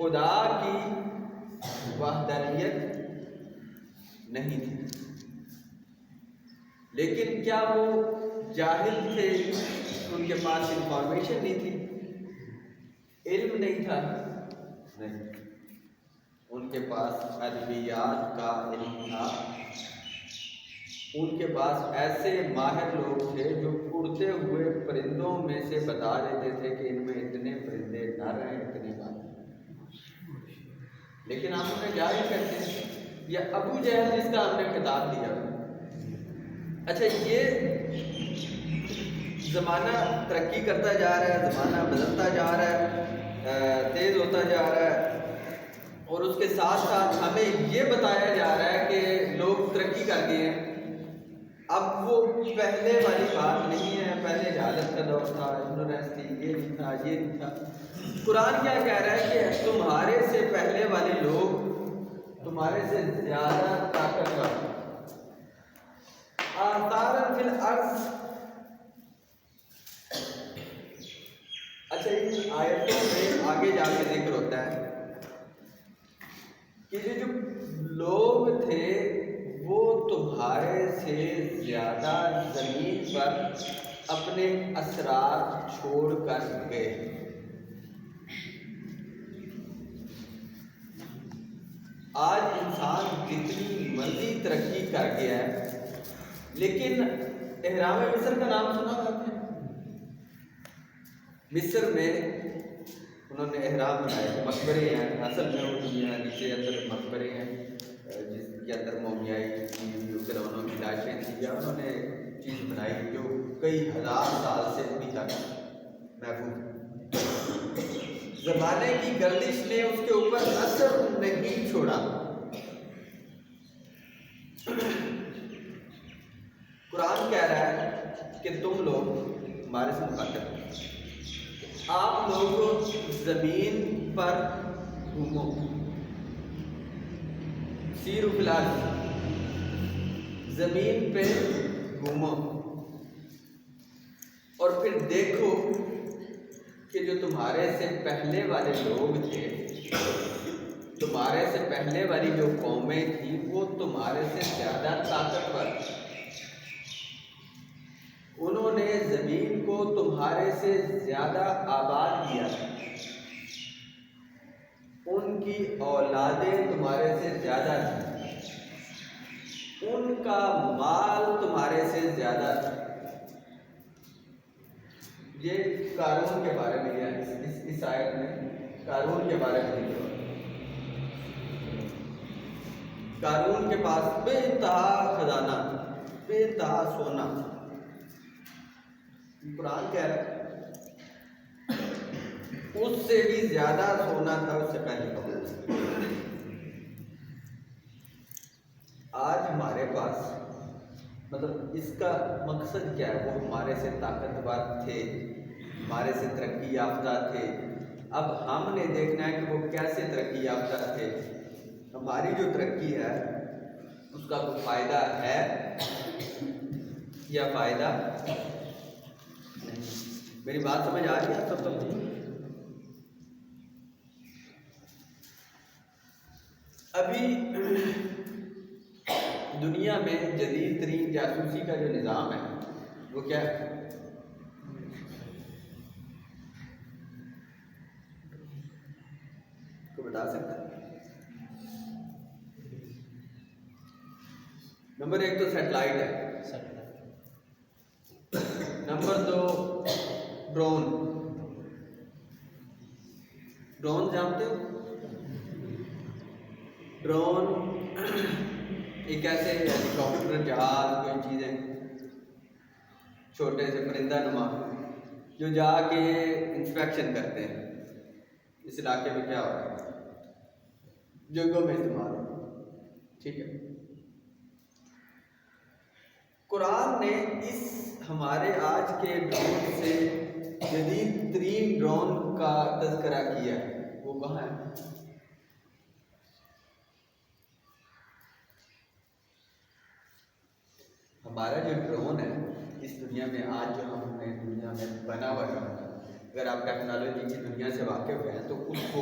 خدا کی وحدانیت نہیں تھی، لیکن کیا وہ جاہل تھے؟ ان کے پاس انفارمیشن نہیں تھی، علم نہیں تھا؟ نہیں، ان کے پاس ادبیات کا علم تھا، ان کے پاس ایسے ماہر لوگ تھے جو اڑتے ہوئے پرندوں میں سے بتا دیتے تھے کہ ان میں اتنے پرندے نر ہیں، اتنے مادے۔ لیکن ہم انہیں جاہل کہتے ہیں، یا ابو جہل جس کا ہم نے خطاب دیا۔ اچھا، یہ زمانہ ترقی کرتا جا رہا ہے، زمانہ بدلتا جا رہا ہے، تیز ہوتا جا رہا ہے، اور اس کے ساتھ ساتھ ہمیں یہ بتایا جا رہا ہے کہ لوگ ترقی کر گئے ہیں۔ اب وہ پہلے والی بات نہیں ہے، پہلے جہالت کا دور تھا، اگنورینس تھی، یہ نہیں تھا، یہ نہیں تھا۔ قرآن کیا کہہ رہا ہے کہ تمہارے سے پہلے والے لوگ تمہارے سے زیادہ طاقتور، آثارا فی الارض۔ اچھا، ان آیتوں میں آگے جا کے ذکر ہوتا ہے کہ یہ جو لوگ تھے وہ تمہارے سے زیادہ زمین پر اپنے اثرات چھوڑ کر گئے۔ آج انسان جتنی مرضی ترقی کر گیا ہے، لیکن اہرام مصر کا نام سنا ہے آپ نے؟ مصر میں انہوں نے احرام بنائے، مقبرے ہیں، اصل میں وہ دنیا نیچے اندر مقبرے ہیں جس کے اندر مومیائی کی فرعونوں کی لاشیں تھیں، یا انہوں نے چیز بنائی جو کئی ہزار سال سے ابھی تک محفوظ ہے۔ زمانے کی گردش نے اس کے اوپر اثر نہیں چھوڑا۔ قرآن کہہ رہا ہے کہ تم لوگ ہمارے سے مخاطب، آپ لوگ زمین پر گھومو، سیروا فی الارض، زمین پہ گھومو، اور پھر دیکھو کہ جو تمہارے سے پہلے والے لوگ تھے، تمہارے سے پہلے والی جو قومیں تھیں، وہ تمہارے سے زیادہ طاقتور، انہوں نے زمین کو تمہارے سے زیادہ آباد کیا، ان کی اولادیں تمہارے سے زیادہ تھیں، ان کا مال تمہارے سے زیادہ تھا۔ یہ قارون کے بارے میں، اس آیت میں قارون کے بارے میں ذکر ہے۔ قارون کے پاس بے انتہا خزانہ، بے انتہا سونا۔ قرآن کہہ رہا ہے اس سے بھی زیادہ سونا تھا اس سے پہلے قوم۔ آج ہمارے پاس، مطلب اس کا مقصد کیا ہے؟ وہ ہمارے سے طاقتور تھے، ہمارے سے ترقی یافتہ تھے، اب ہم نے دیکھنا ہے کہ وہ کیسے ترقی یافتہ تھے۔ ہماری جو ترقی ہے اس کا کوئی فائدہ ہے یا فائدہ نہیں؟ میری بات سمجھ آ رہی ہے آپ سب؟ ابھی دنیا میں جدید ترین جاسوسی کا جو نظام ہے وہ کیا ہے؟ کو بتا سکتا ہے؟ نمبر 1 تو سیٹلائٹ ہے، نمبر 2 ڈرون۔ ڈرون جانتے ہو؟ ڈرون ایک ایسے ہیلی کاپٹر، جہاز، کوئی چیزیں چھوٹے سے پرندہ نما جو جا کے انسپیکشن کرتے ہیں اس علاقے میں کیا ہو رہا ہے، جنگوں میں استعمال ہو، ٹھیک ہے۔ قرآن نے اس ہمارے آج کے ڈرون سے جدید ترین ڈرون کا تذکرہ کیا ہے، وہ کہاں ہے؟ ہمارا جو ڈرون ہے اس دنیا میں آج جو ہم نے دنیا میں بنا ہوا ڈرون ہے، اگر آپ ٹیکنالوجی کی دنیا سے واقف ہیں تو اس کو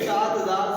7000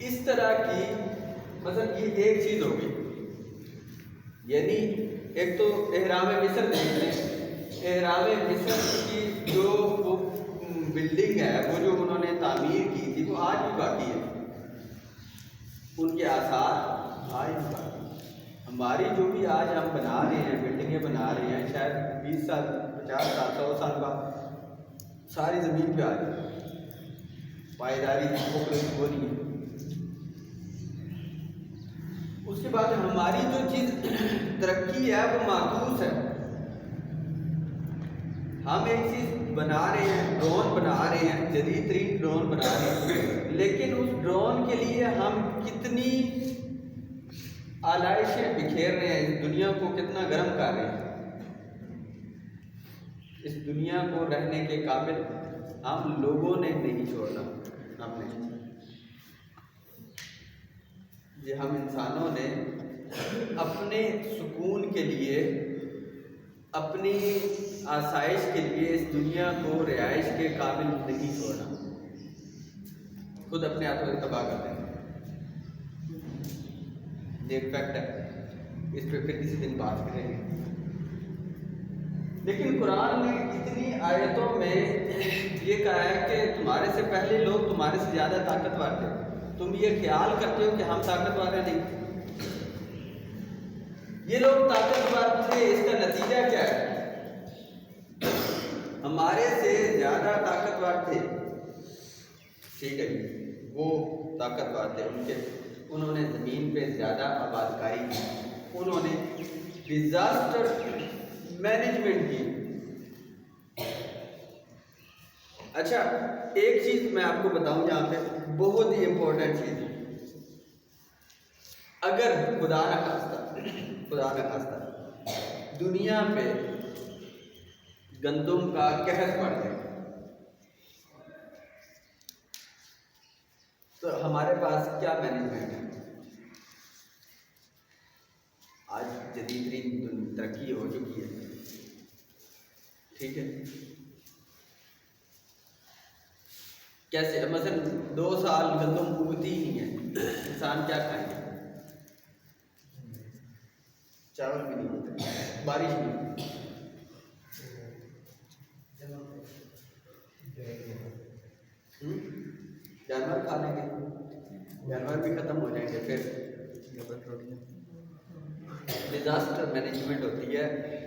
اس طرح کی مثلا یہ ایک چیز ہوگی، یعنی ایک تو احرام مصر دیکھ لیں، احرام مصر کی جو وہ بلڈنگ ہے، وہ جو انہوں نے تعمیر کی تھی، وہ آج بھی باقی ہے، ان کے آثار آج بھی باقی ہیں۔ ہماری جو بھی آج ہم بنا رہے ہیں، بلڈنگیں بنا رہے ہیں، شاید 20 سال 50 سال 100 سال بعد ساری زمین پہ آ جائے، پائیداری وہ نہیں ہے۔ اس کے بعد ہماری جو چیز ترقی ہے وہ معکوس ہے۔ ہم ایک چیز بنا رہے ہیں، ڈرون بنا رہے ہیں، جدید ترین ڈرون بنا رہے ہیں، لیکن اس ڈرون کے لیے ہم کتنی آلائشیں بکھیر رہے ہیں، اس دنیا کو کتنا گرم کر رہے ہیں۔ اس دنیا کو رہنے کے قابل ہم لوگوں نے نہیں چھوڑنا، ہم نے یہ ہم انسانوں نے اپنے سکون کے لیے، اپنی آسائش کے لیے اس دنیا کو رہائش کے قابل نہیں چھوڑنا، خود اپنے ہاتھوں سے تباہ کر دیں۔ یہ ایک فیکٹ ہے، اس پہ پھر کسی دن بات کریں گے۔ لیکن قرآن نے اتنی آیتوں میں یہ کہا ہے کہ تمہارے سے پہلے لوگ تمہارے سے زیادہ طاقتور تھے، تم یہ خیال کرتے ہو کہ ہم طاقتور ہیں؟ نہیں، یہ لوگ طاقتور تھے، اس کا نتیجہ کیا ہے؟ ہمارے سے زیادہ طاقتور تھے، ٹھیک ہے، وہ طاقتور تھے، انہوں نے زمین پہ زیادہ آباد کاری کی، انہوں نے ڈیزاسٹر مینجمنٹ کی۔ اچھا، ایک چیز میں آپ کو بتاؤں یہاں پہ، بہت ہی امپورٹنٹ چیز ہے، اگر خدا نہ خواستہ دنیا پہ گندم کا قحط پڑ جائے تو ہمارے پاس کیا مینجمنٹ ہے؟ آج جدید ترین ترقی ہو چکی ہے، ٹھیک ہے، کیسے مثلا 2 سال گندم اگتی ہی نہیں ہے، انسان کیا کھائیں گے؟ چاول بھی نہیں ہوتے، بارش نہیں ہوتی، جانور کھا لیں گے، جانور بھی ختم ہو جائیں گے، پھر ڈیزاسٹر مینجمنٹ ہوتی ہے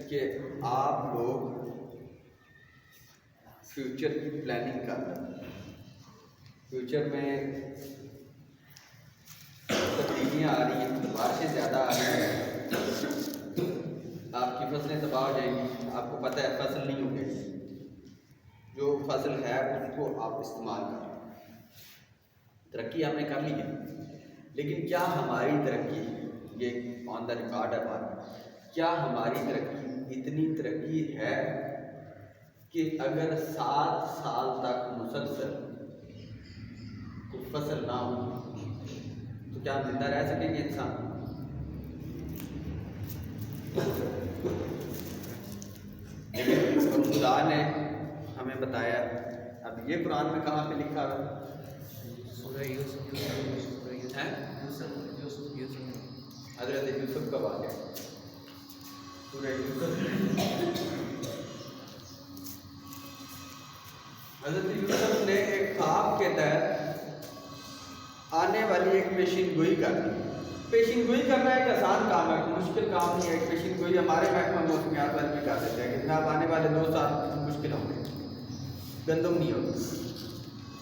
کہ آپ لوگ فیوچر کی پلاننگ کریں، فیوچر میں تبدیلیاں آ رہی ہیں، بارشیں زیادہ آ رہی ہیں، آپ کی فصلیں تباہ ہو جائیں گی، آپ کو پتہ ہے فصل نہیں ہوگی، جو فصل ہے اس کو آپ استعمال کریں۔ ترقی آپ نے کر لی ہے، لیکن کیا ہماری ترقی، یہ آن دا ریکارڈ ہے بات، کیا ہماری ترقی اتنی ترقی ہے کہ اگر 7 سال تک مسلسل کوئی فصل نہ ہو تو کیا ہم زندہ رہ سکیں گے انسان؟ لیکن خدا نے ہمیں بتایا، اب یہ قرآن میں کہاں پہ لکھا ہے؟ حضرت یوسف کا واقعہ، سورہ یوسف۔ حضرت یوسف نے ایک خواب کے تحت آنے والی ایک پیشین گوئی کر دی۔ پیشین گوئی کرنا ایک آسان کام ہے، مشکل کام نہیں ہے۔ ایک پیشین گوئی ہمارے محکمہ موسمیات والے بھی کر دیتے ہیں کہ جناب آنے والے 2 سال مشکل ہوں گے، گندم نہیں ہوگی۔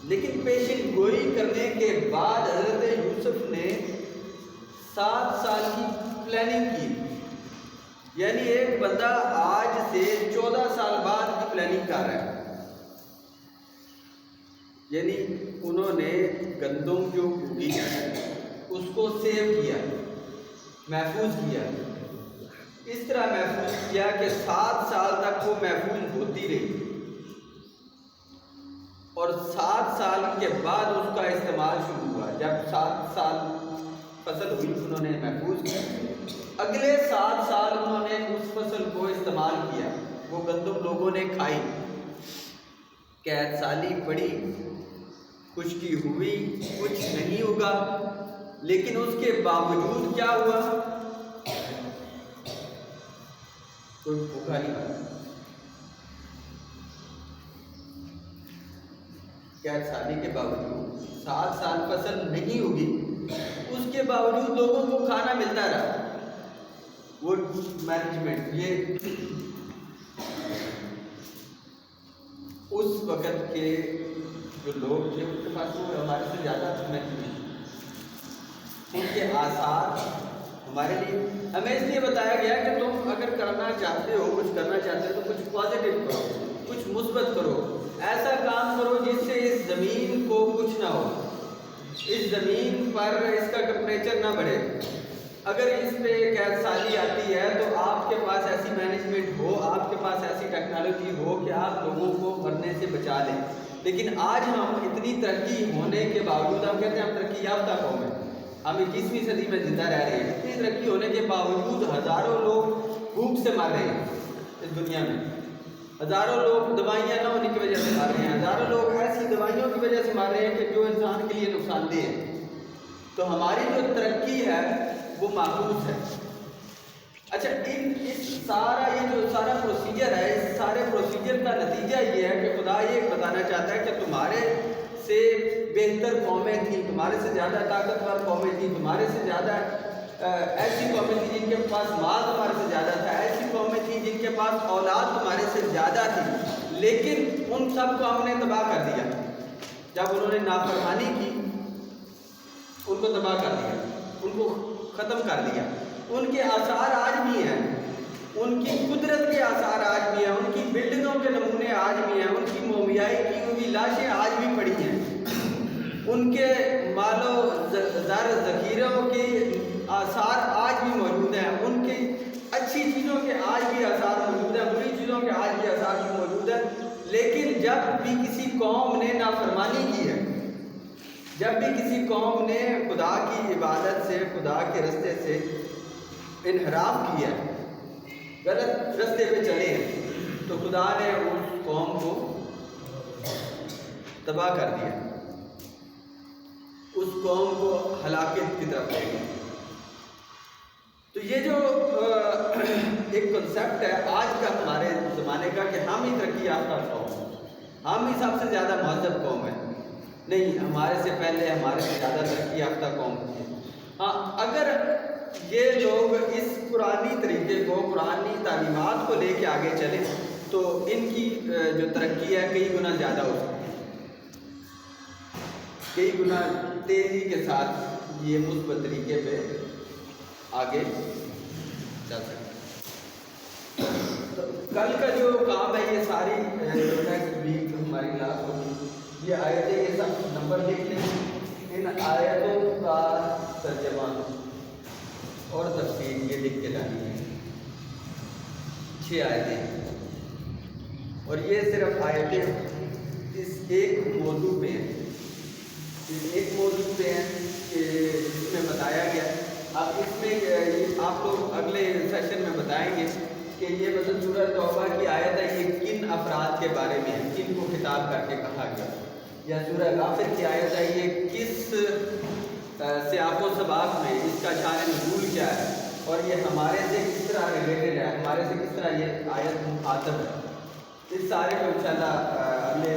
لیکن پیشین گوئی کرنے کے بعد حضرت یوسف نے 7 سال کی پلاننگ کی، یعنی ایک بندہ آج سے 14 سال بعد کی پلاننگ کر رہا ہے، یعنی انہوں نے گندم جو اگی ہے اس کو سیو کیا، محفوظ کیا، اس طرح محفوظ کیا کہ 7 سال تک وہ محفوظ ہوتی رہی، اور 7 سال کے بعد اس کا استعمال شروع ہوا۔ جب 7 سال فصل ہوئی انہوں نے محفوظ کیا، اگلے 7 سال انہوں نے اس فصل کو استعمال کیا، وہ گندم لوگوں نے کھائی، قحط سالی پڑی، خشکی ہوئی کچھ نہیں ہوگا، لیکن اس کے باوجود کیا ہوا؟ کوئی بھوکا نہیں مارا۔ 7 سالی کے باوجود 7 سال فصل نہیں ہوگی، اس کے باوجود لوگوں کو کھانا ملتا رہا۔ وہ مینجمنٹ، یہ اس وقت کے جو لوگ تھے ان کے پاس وہ ہمارے سے زیادہ مینجمنٹ، ان کے آثار ہمارے لیے ہمیں اس لیے بتایا گیا کہ تم اگر کرنا چاہتے ہو، کچھ کرنا چاہتے ہو تو کچھ پازیٹیو کرو، کچھ مثبت کرو، ایسا کام کرو جس سے اس زمین کو کچھ نہ ہو، اس زمین پر اس کا ٹمپریچر نہ بڑھے۔ اگر اس پہ قید سالی آتی ہے تو آپ کے پاس ایسی مینجمنٹ ہو، آپ کے پاس ایسی ٹیکنالوجی ہو کہ آپ لوگوں کو مرنے سے بچا لیں۔ لیکن آج ہم اتنی ترقی ہونے کے باوجود، ہم کہتے ہیں ہم ترقی یافتہ قوم ہیں، ہم 21ویں صدی میں زندہ رہ رہے ہیں، اتنی ترقی ہونے کے باوجود ہزاروں لوگ بھوک سے مر رہے ہیں اس دنیا میں، ہزاروں لوگ دوائیاں نہ ہونے کی وجہ سے مر رہے ہیں، ہزاروں لوگ ایسی دوائیوں کی وجہ سے مر رہے ہیں کہ جو انسان کے لیے نقصان دہ ہے۔ تو ہماری جو ترقی ہے وہ معکوس ہے۔ اچھا، اس سارا یہ جو سارا پروسیجر ہے، اس سارے پروسیجر کا نتیجہ یہ ہے کہ خدا یہ بتانا چاہتا ہے کہ تمہارے سے بہتر قومیں تھیں، تمہارے سے زیادہ طاقتور قومیں تھیں، تمہارے سے زیادہ ایسی قومیں تھیں جن کے پاس مال تمہارے سے زیادہ تھا، ایسی قومیں تھیں جن کے پاس اولاد تمہارے سے زیادہ تھی، لیکن ان سب کو ہم نے تباہ کر دیا۔ جب انہوں نے نافرمانی کی ان کو تباہ کر دیا، ان کو ختم کر دیا۔ ان کے آثار آج بھی ہیں، ان کی قدرت کے آثار آج بھی ہیں، ان کی بلڈنگوں کے نمونے آج بھی ہیں، ان کی مومیائی کی ہوئی لاشیں آج بھی پڑی ہیں، ان کے مال و زر ذخیروں کے آثار آج بھی موجود ہیں، ان کی اچھی چیزوں کے آج بھی آثار موجود ہیں، بری چیزوں کے آج بھی آثار بھی موجود ہیں۔ لیکن جب بھی کسی قوم نے نافرمانی کی ہے، جب بھی کسی قوم نے خدا کی عبادت سے، خدا کے رستے سے انحراف کیا، غلط رستے پہ چلے ہیں، تو خدا نے اس قوم کو تباہ کر دیا، اس قوم کو ہلاکت کی طرف لے گیا۔ تو یہ جو ایک کنسیپٹ ہے آج کا ہمارے زمانے کا کہ ہم ہی ترقی یافتہ قوم ہیں، ہم ہی سب سے زیادہ مہذب قوم ہیں، نہیں، ہمارے سے پہلے ہمارے سے زیادہ ترقی یافتہ قوم تھی۔ ہاں، اگر یہ لوگ اس قرآنی طریقے کو، قرآنی تعلیمات کو لے کے آگے چلیں تو ان کی جو ترقی ہے کئی گنا زیادہ ہو سکتی ہے، کئی گنا تیزی کے ساتھ یہ مثبت طریقے پہ آگے چل سکتے ہیں۔ تو کل کا جو کام ہے یہ ساری نیکسٹ ویک ہماری کلاس ہوگی، یہ آیتیں یہ سب نمبر لکھ لیں، ان آیتوں کا ترجمہ اور تفسیر یہ لکھ کے لانی ہے، 6 آیتیں، اور یہ صرف آیتیں اس ایک موضوع پہ ہیں، اس ایک موضوع پہ ہیں کہ جس میں بتایا گیا۔ اب اس میں آپ لوگ اگلے سیشن میں بتائیں گے کہ یہ مثلا سورہ توبہ کی آیت ہے، یہ کن افراد کے بارے میں ہے، کن کو خطاب کر کے کہا گیا، یا سورہ غافر کی آیت ہے یہ کس سیاق و سباق میں، اس کا شان نزول کیا ہے، اور یہ ہمارے سے کس طرح ریلیٹڈ ہے، ہمارے سے کس طرح یہ آیت مخاطب ہے۔ اس سارے کو انشاءاللہ اگلے